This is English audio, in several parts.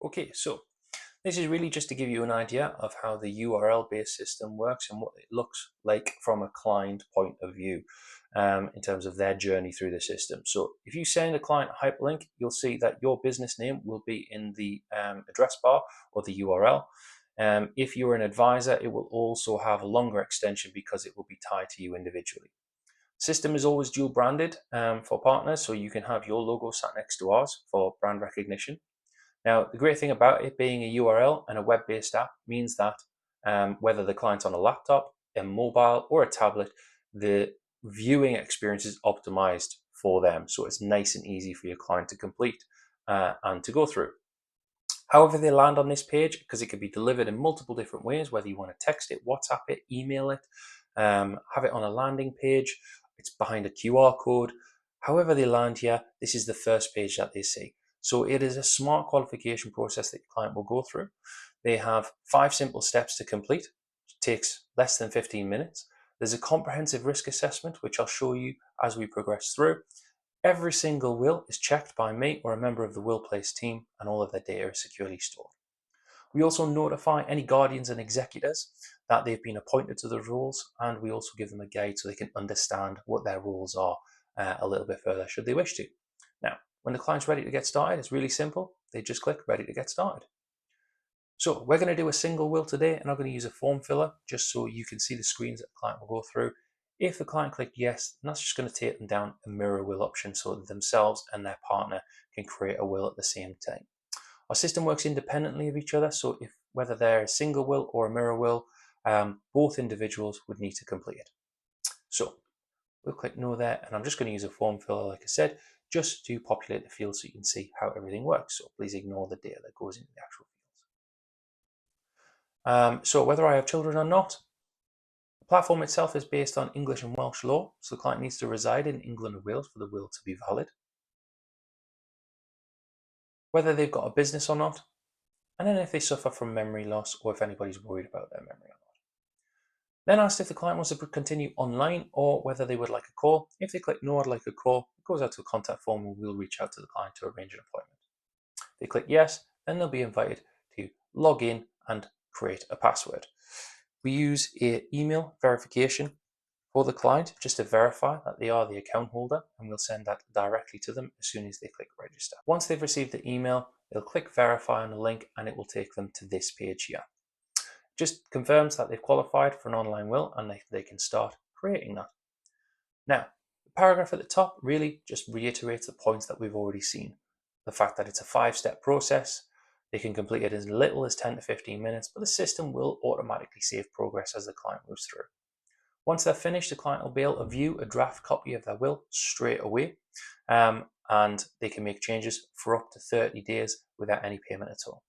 Okay, so this is really just to give you an idea of how the URL-based system works and what it looks like from a client point of view in terms of their journey through the system. So if you send a client a hyperlink, you'll see that your business name will be in the address bar or the URL. If you're an advisor, it will also have a longer extension because it will be tied to you individually. System is always dual branded for partners, so you can have your logo sat next to ours for brand recognition. Now, the great thing about it being a URL and a web-based app means that whether the client's on a laptop, a mobile, or a tablet, the viewing experience is optimized for them. So it's nice and easy for your client to complete and to go through. However they land on this page, because it can be delivered in multiple different ways, whether you want to text it, WhatsApp it, email it, have it on a landing page, it's behind a QR code. However they land here, this is the first page that they see. So it is a smart qualification process that your client will go through. They have 5 simple steps to complete. It takes less than 15 minutes. There's a comprehensive risk assessment, which I'll show you as we progress through. Every single will is checked by me or a member of the WillPlace team, and all of their data is securely stored. We also notify any guardians and executors that they've been appointed to the roles, and we also give them a guide so they can understand what their roles are a little bit further should they wish to. Now, when the client's ready to get started, it's really simple. They just click ready to get started. So we're going to do a single will today, and I'm going to use a form filler just so you can see the screens that the client will go through. If the client clicked yes, then that's just going to take them down a mirror will option so that themselves and their partner can create a will at the same time. Our system works independently of each other, so if whether they're a single will or a mirror will, both individuals would need to complete it. So we'll click no there, and I'm just going to use a form filler, like I said, just to populate the field so you can see how everything works. So please ignore the data that goes into the actual fields. So whether I have children or not, the platform itself is based on English and Welsh law, so the client needs to reside in England or Wales for the will to be valid. Whether they've got a business or not, and then if they suffer from memory loss or if anybody's worried about their memory or not. Then asked if the client wants to continue online or whether they would like a call. If they click no, I'd like a call, it goes out to a contact form and we'll reach out to the client to arrange an appointment. If they click yes, then they'll be invited to log in and create a password. We use an email verification for the client just to verify that they are the account holder, and we'll send that directly to them as soon as they click register. Once they've received the email, they'll click verify on the link and it will take them to this page here. Just confirms that they've qualified for an online will and they can start creating that. Now, the paragraph at the top really just reiterates the points that we've already seen. The fact that it's a 5-step process, they can complete it as little as 10 to 15 minutes, but the system will automatically save progress as the client moves through. Once they're finished, the client will be able to view a draft copy of their will straight away, and they can make changes for up to 30 days without any payment at all.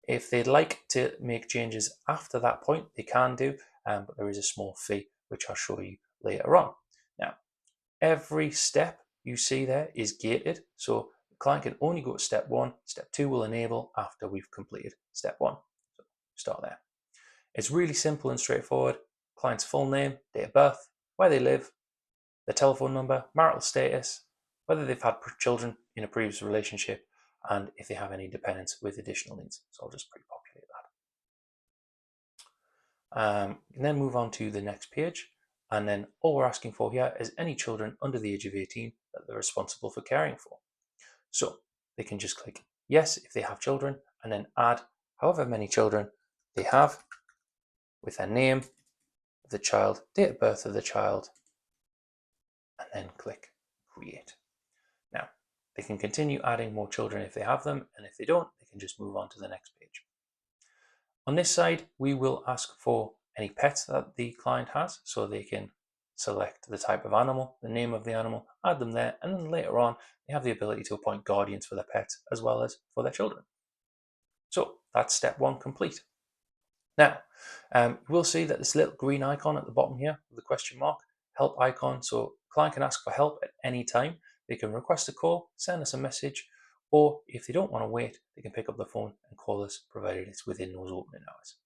If they'd like to make changes after that point, they can do, but there is a small fee, which I'll show you later on. Now, every step you see there is gated, so the client can only go to step 1. Step 2 will enable after we've completed step 1. So start there. It's really simple and straightforward. Client's full name, date of birth, where they live, their telephone number, marital status, whether they've had children in a previous relationship, and if they have any dependents with additional needs. So I'll just pre-populate that. And then move on to the next page. And then all we're asking for here is any children under the age of 18 that they're responsible for caring for. So they can just click yes if they have children, and then add however many children they have with their name of the child, date of birth of the child, and then click create. Now, they can continue adding more children if they have them, and if they don't, they can just move on to the next page. On this side, we will ask for any pets that the client has, so they can select the type of animal, the name of the animal, add them there, and then later on, they have the ability to appoint guardians for their pets as well as for their children. So that's step 1 complete. Now, we'll see that this little green icon at the bottom here, with the question mark, help icon, so client can ask for help at any time. They can request a call, send us a message, or if they don't want to wait, they can pick up the phone and call us, provided it's within those opening hours.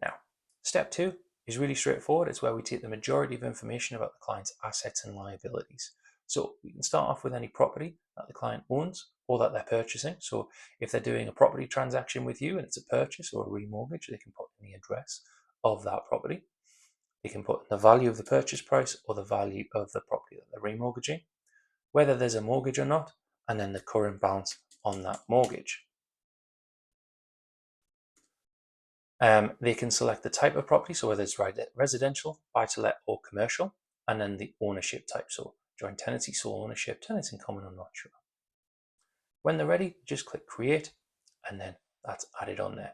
Now, step 2 is really straightforward. It's where we take the majority of information about the client's assets and liabilities. So we can start off with any property that the client owns or that they're purchasing. So if they're doing a property transaction with you and it's a purchase or a remortgage, they can put in the address of that property. They can put the value of the purchase price or the value of the property that they're remortgaging, whether there's a mortgage or not, and then the current balance on that mortgage. They can select the type of property, so whether it's residential, buy-to-let, or commercial, and then the ownership type, so joint tenancy, sole ownership, tenants in common, I'm not sure. When they're ready, just click create, and then that's added on there.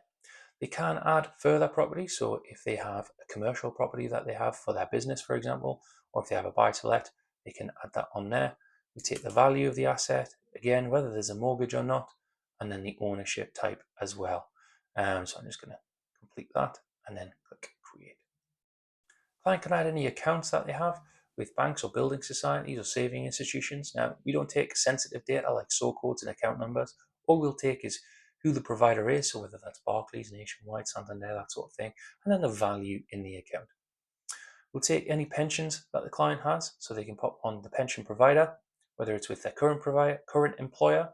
They can add further property, so if they have a commercial property that they have for their business, for example, or if they have a buy-to-let, they can add that on there. We take the value of the asset, again, whether there's a mortgage or not, and then the ownership type as well. So I'm just going to complete that and then click create. Client can add any accounts that they have with banks or building societies or saving institutions. Now, we don't take sensitive data like SOR codes and account numbers. All we'll take is who the provider is, so whether that's Barclays, Nationwide, Santander, that sort of thing, and then the value in the account. We'll take any pensions that the client has, so they can pop on the pension provider, whether it's with their current employer,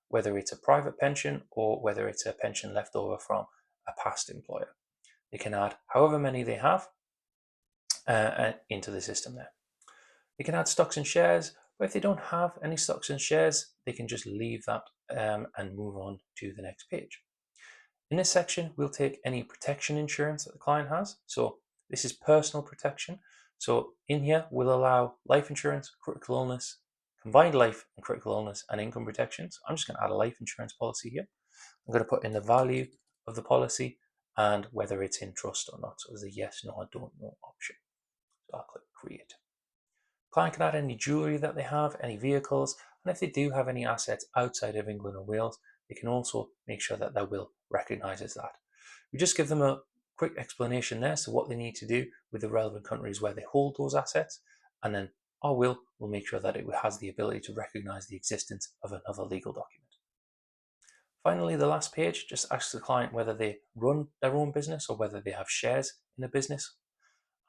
whether it's a private pension, or whether it's a pension left over from a past employer. They can add however many they have into the system there. They can add stocks and shares, but if they don't have any stocks and shares, they can just leave that and move on to the next page. In this section, we'll take any protection insurance that the client has. So this is personal protection. So in here, we'll allow life insurance, critical illness, combined life and critical illness, and income protection. So I'm just going to add a life insurance policy here. I'm going to put in the value of the policy and whether it's in trust or not. So there's a yes, no, I don't know option. So I'll click create. Client can add any jewellery that they have, any vehicles, and if they do have any assets outside of England or Wales, they can also make sure that their will recognises that. We just give them a quick explanation there, so what they need to do with the relevant countries where they hold those assets, and then our will make sure that it has the ability to recognise the existence of another legal document. Finally, the last page just asks the client whether they run their own business or whether they have shares in a business,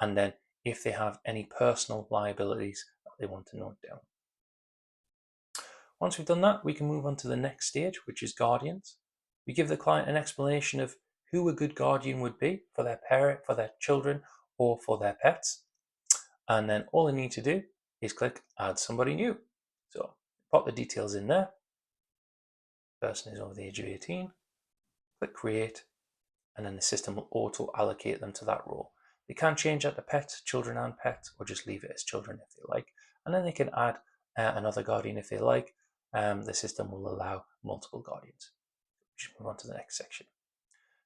and then if they have any personal liabilities that they want to note down. Once we've done that, we can move on to the next stage, which is guardians. We give the client an explanation of who a good guardian would be for their parent, for their children, or for their pets. And then all they need to do is click add somebody new. So pop the details in there. Person is over the age of 18. Click create, and then the system will auto allocate them to that role. They can change that to pets, children and pets, or just leave it as children if they like. And then they can add another guardian if they like. The system will allow multiple guardians. Just move on to the next section.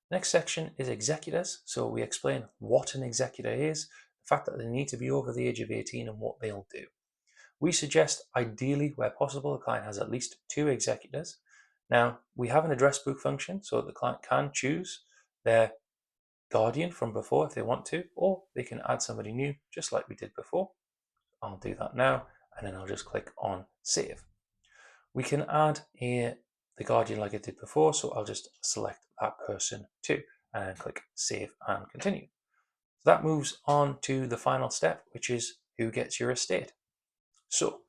Next section is executors. So we explain what an executor is, the fact that they need to be over the age of 18 and what they'll do. We suggest ideally, where possible, the client has at least 2 executors. Now, we have an address book function, so the client can choose their guardian from before if they want to, or they can add somebody new just like we did before. I'll do that now, and then I'll just click on save. We can add the guardian like I did before, so I'll just select that person too, and then click save and continue. So that moves on to the final step, which is who gets your estate. So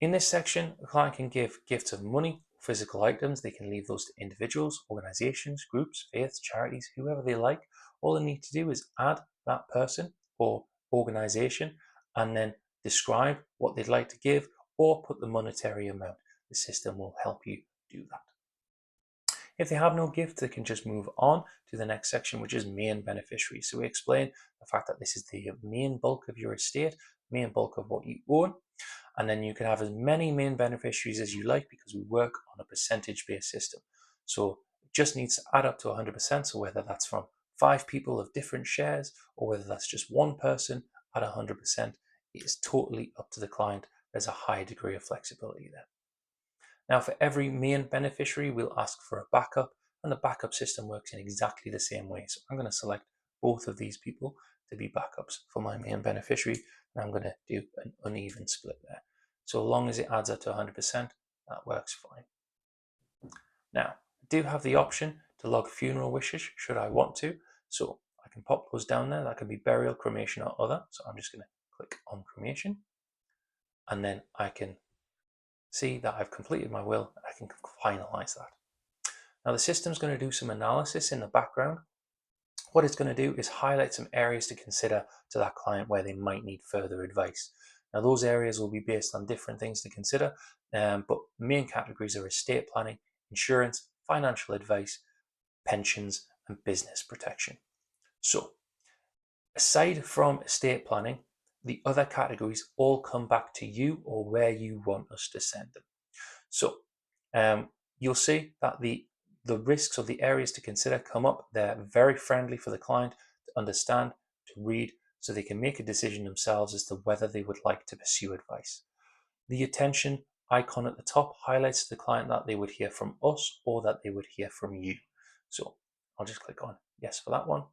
in this section, the client can give gifts of money, physical items. They can leave those to individuals, organizations, groups, faiths, charities, whoever they like. All they need to do is add that person or organization and then describe what they'd like to give or put the monetary amount. The system will help you do that. If they have no gift, they can just move on to the next section, which is main beneficiaries. So we explain the fact that this is the main bulk of your estate, main bulk of what you own. And then you can have as many main beneficiaries as you like because we work on a percentage-based system. So it just needs to add up to 100%. So whether that's from 5 people of different shares or whether that's just one person at 100%, it is totally up to the client. There's a high degree of flexibility there. Now, for every main beneficiary, we'll ask for a backup, and the backup system works in exactly the same way. So I'm going to select both of these people to be backups for my main beneficiary, and I'm going to do an uneven split there. So long as it adds up to 100%, that works fine. Now, I do have the option to log funeral wishes should I want to. So I can pop those down there. That can be burial, cremation, or other. So I'm just going to click on cremation, and then I can see that I've completed my will and I can finalize that. Now the system's going to do some analysis in the background. What it's going to do is highlight some areas to consider to that client where they might need further advice. Now those areas will be based on different things to consider, but main categories are estate planning, insurance, financial advice, pensions, and business protection. So aside from estate planning, the other categories all come back to you or where you want us to send them. So you'll see that the risks or the areas to consider come up. They're very friendly for the client to understand, to read, so they can make a decision themselves as to whether they would like to pursue advice. The attention icon at the top highlights to the client that they would hear from us or that they would hear from you. So I'll just click on yes for that one.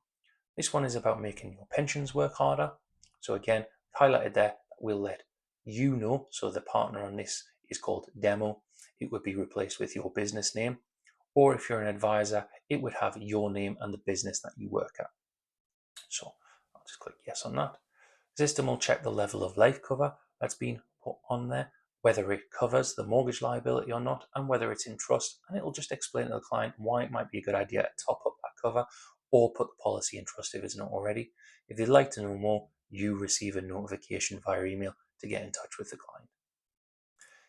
This one is about making your pensions work harder. So again, highlighted there, we'll let you know. So the partner on this is called Demo. It would be replaced with your business name. Or if you're an advisor, it would have your name and the business that you work at. So I'll just click yes on that. The system will check the level of life cover that's been put on there, whether it covers the mortgage liability or not, and whether it's in trust. And it'll just explain to the client why it might be a good idea to top up that cover or put the policy in trust if it's not already. If they'd like to know more, you receive a notification via email to get in touch with the client.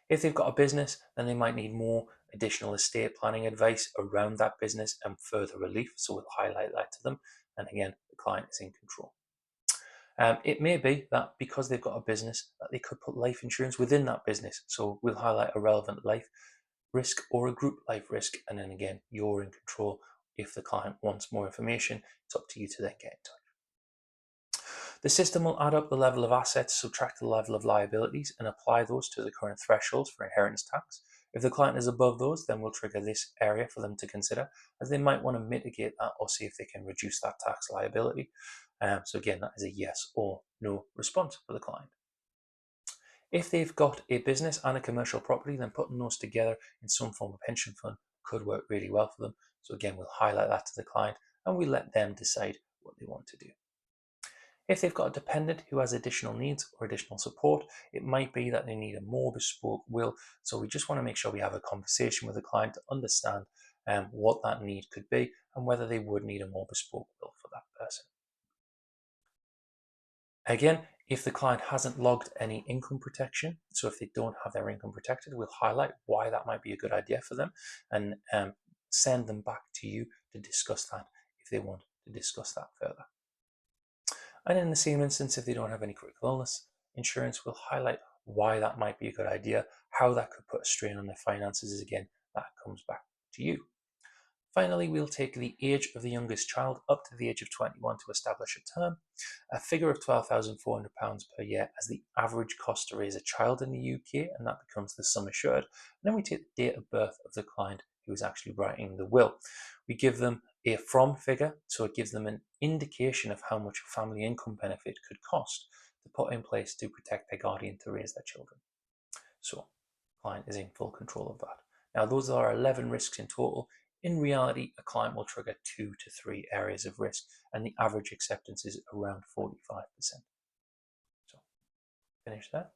If they've got a business, then they might need more additional estate planning advice around that business and further relief. So we'll highlight that to them. And again, the client is in control. It may be that because they've got a business that they could put life insurance within that business. So we'll highlight a relevant life risk or a group life risk. And then again, you're in control. If the client wants more information, it's up to you to then get in touch. The system will add up the level of assets, subtract the level of liabilities, and apply those to the current thresholds for inheritance tax. If the client is above those, then we'll trigger this area for them to consider, as they might want to mitigate that or see if they can reduce that tax liability. So again, that is a yes or no response for the client. If they've got a business and a commercial property, then putting those together in some form of pension fund could work really well for them. So again, we'll highlight that to the client and we let them decide what they want to do. If they've got a dependent who has additional needs or additional support, it might be that they need a more bespoke will. So we just want to make sure we have a conversation with the client to understand what that need could be and whether they would need a more bespoke will for that person. Again, if the client hasn't logged any income protection, so if they don't have their income protected, we'll highlight why that might be a good idea for them and send them back to you to discuss that if they want to discuss that further. And in the same instance, if they don't have any critical illness insurance, we'll highlight why that might be a good idea, how that could put a strain on their finances. Again, that comes back to you. Finally, we'll take the age of the youngest child up to the age of 21 to establish a term, a figure of £12,400 per year as the average cost to raise a child in the UK, and that becomes the sum assured. And then we take the date of birth of the client who is actually writing the will. We give them a from figure, so it gives them an indication of how much a family income benefit could cost to put in place to protect their guardian to raise their children. So the client is in full control of that. Now, those are 11 risks in total. In reality, a client will trigger 2 to 3 areas of risk, and the average acceptance is around 45%. So, finish there.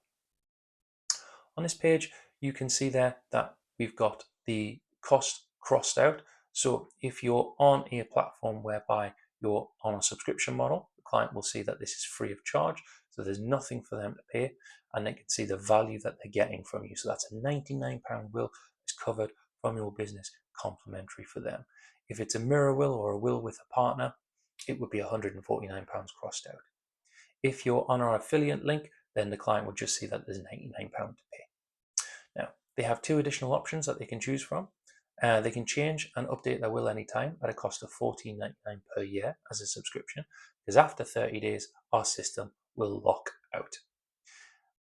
On this page, you can see there that we've got the cost crossed out. So if you're on a platform whereby you're on a subscription model, the client will see that this is free of charge. So there's nothing for them to pay, and they can see the value that they're getting from you. So that's a £99 will that's covered from your business, complimentary for them. If it's a mirror will or a will with a partner, it would be £149 crossed out. If you're on our affiliate link, then the client will just see that there's £99 to pay. Now, they have 2 additional options that they can choose from. They can change and update their will anytime at a cost of $14.99 per year as a subscription, because after 30 days, our system will lock out.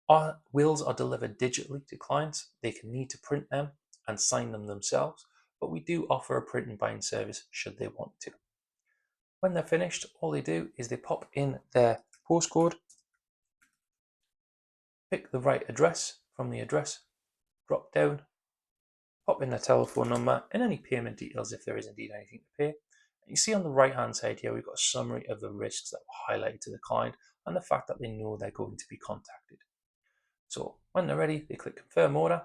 Our wills are delivered digitally to clients. They can need to print them and sign them themselves, but we do offer a print and bind service should they want to. When they're finished, all they do is they pop in their postcode, pick the right address from the address drop down, pop in their telephone number and any payment details if there is indeed anything to pay. And you see on the right hand side here, we've got a summary of the risks that were highlighted to the client and the fact that they know they're going to be contacted. So when they're ready, they click confirm order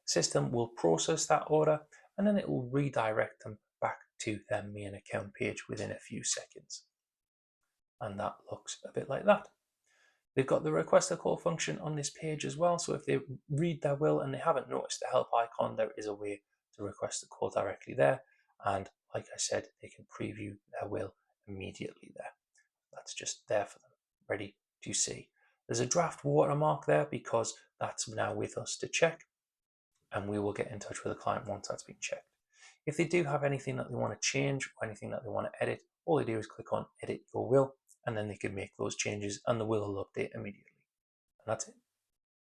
system will process that order, and then it will redirect them back to their main account page within a few seconds. And that looks a bit like that. They've got the request a call function on this page as well, so if they read their will and they haven't noticed the help icon, there is a way to request a call directly there, and like I said, they can preview their will immediately there. That's just there for them, ready to see. There's a draft watermark there because that's now with us to check, and we will get in touch with the client once that's been checked. If they do have anything that they want to change or anything that they want to edit, all they do is click on edit your will, and then they can make those changes and the will will update immediately. And that's it.